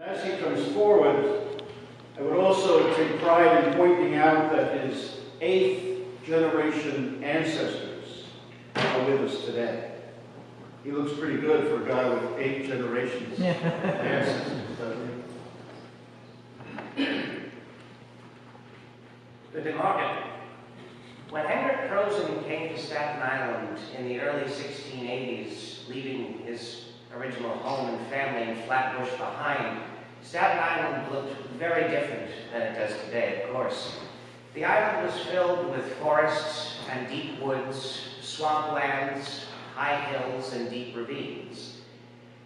As he comes forward, I would also take pride in pointing out that his 8th generation ancestors are with us today. He looks pretty good for a guy with 8 generations ancestors, doesn't he? Good morning. When Hendrick Kroesen came to Staten Island in the early 1680s, leaving his original home and family in Flatbush behind, Staten Island looked very different than it does today, of course. The island was filled with forests and deep woods, swamplands, high hills, and deep ravines.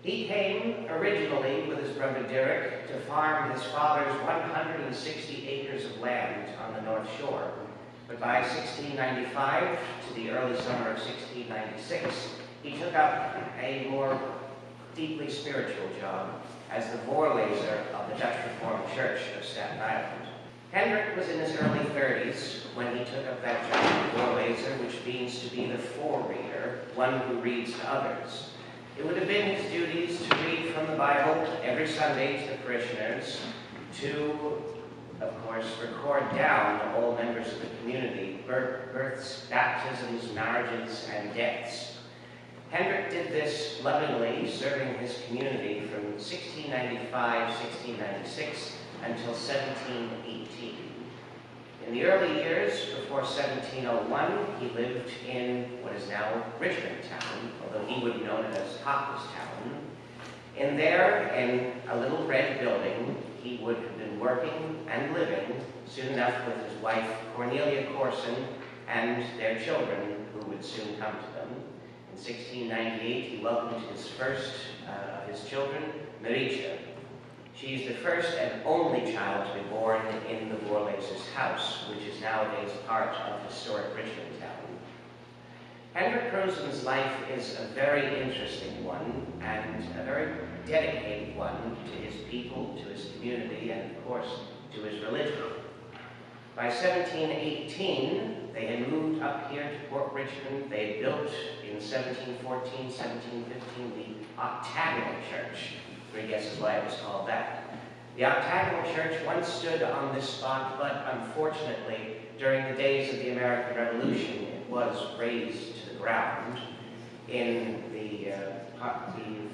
He came originally with his brother Derek to farm his father's 160 acres of land on the North Shore. But by 1695 to the early summer of 1696, he took up a more deeply spiritual job as the Voorlezer of the Dutch Reformed Church of Staten Island. Hendrick was in his early 30s when he took up that job of Voorlezer, which means to be the forereader, one who reads to others. It would have been his duties to read from the Bible every Sunday to the parishioners, to, of course, record down all members of the community, births, baptisms, marriages, and deaths. Hendrick did this lovingly, serving his community from 1695, 1696, until 1718. In the early years, before 1701, he lived in what is now Richmond Town, although he would have known it as Town. In there, in a little red building, he would have been working and living soon enough with his wife, Cornelia Kroesen, and their children, who would soon come to them. In 1698, he welcomed his first of his children, Marietje. She's the first and only child to be born in the Voorlezer's house, which is nowadays part of historic Richmond Town. Hendrick Kroesen's life is a very interesting one, and a very dedicated one to his people, to his community, and of course, to his religion. By 1718, they had moved up here to Port Richmond. They had built in 1714, 1715, the Octagonal Church. 3 guesses why it was called that. The Octagonal Church once stood on this spot, but unfortunately, during the days of the American Revolution, it was razed to the ground. In the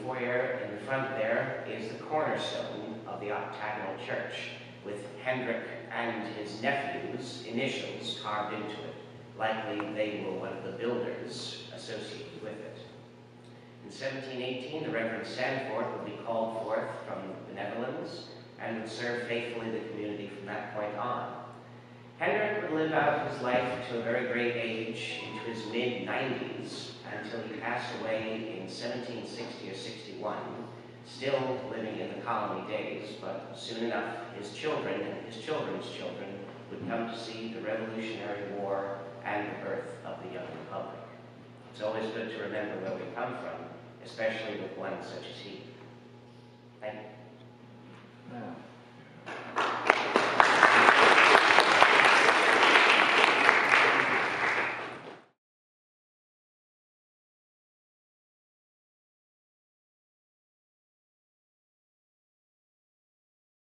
foyer in the front there is the cornerstone of the Octagonal Church, with Hendrick and his nephew's initials carved into it. Likely they were one of the builders associated with it. In 1718, the Reverend Sandford would be called forth from the Netherlands and would serve faithfully the community from that point on. Hendrick would live out his life to a very great age, into his mid-90s, until he passed away in 1760 or 61, still living in the colony days, but soon enough his children and his children's children would come to see the Revolutionary War and the birth of the young republic. It's always good to remember where we come from, especially with one such as he. Thank you. Yeah.